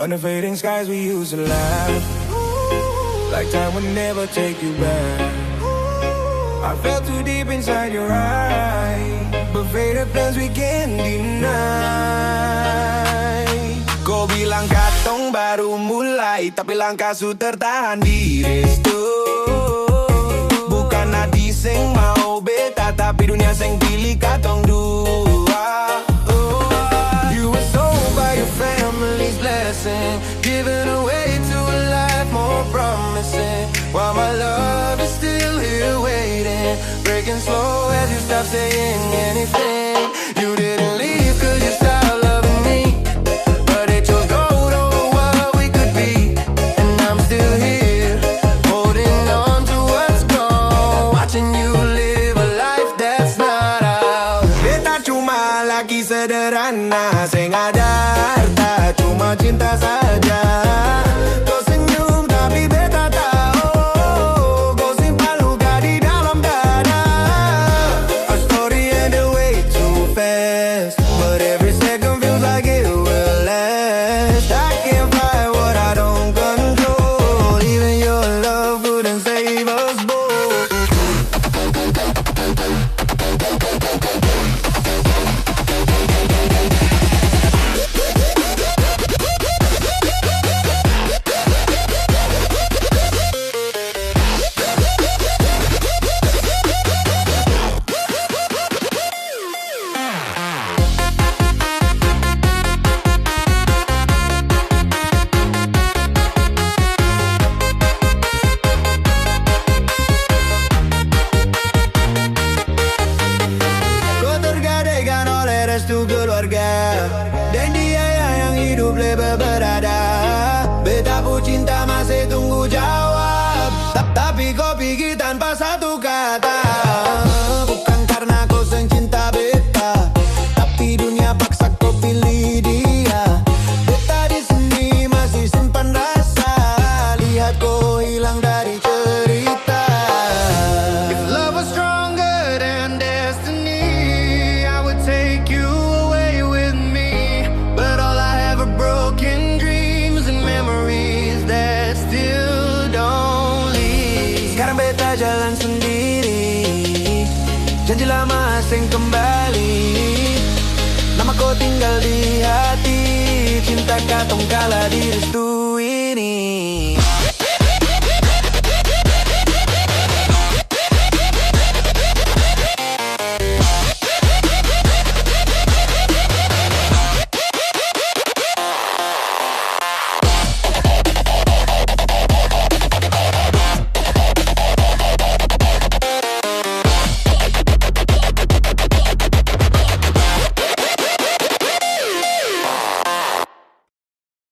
Under fading skies we used to laugh, like time would never take you back. I felt too deep inside your eyes, but faded plans we can't deny. Kau bilang katong baru mulai, tapi langkah su tertahan di resto. Bukan hati sing mau beta, tapi dunia sing pilih katong dua. You were sold by your family's blessing, given away to a life more promising, while my love is still here waiting, breaking slow as you stop saying anything. You didn't leave cause you stopped loving me, but it chose gold over what we could be. And I'm still here, holding on to what's gone, watching you live a life that's not ours. Beta cuma lagi sederhana, sing ada harta, cuma cinta saja. Kau senyum tapi beta tahu, kau simpan luka di dalam dada. Our story ended way too fast, but every second feels like it will last. I can't fight what I don't control, even your love couldn't save us both. Kau tergadaikan oleh restu keluarga, dan dia yang hidup lebih berada. Beta pun cinta masih tunggu jawab, tapi kau pergi tanpa satu kata. Bukan karena kau seng cinta beta, tapi dunia paksa kau pilih dia. Beta di sini masih simpan rasa, lihat kau hilang dari cerita. If love was stronger than destiny, I would take you away with me. But all I have are broken dreams and memories that still don't leave. Sekarang beta jalan sendiri, janji lama asing kembali. Nama kau tinggal di hati, cinta katong kala di restu ini.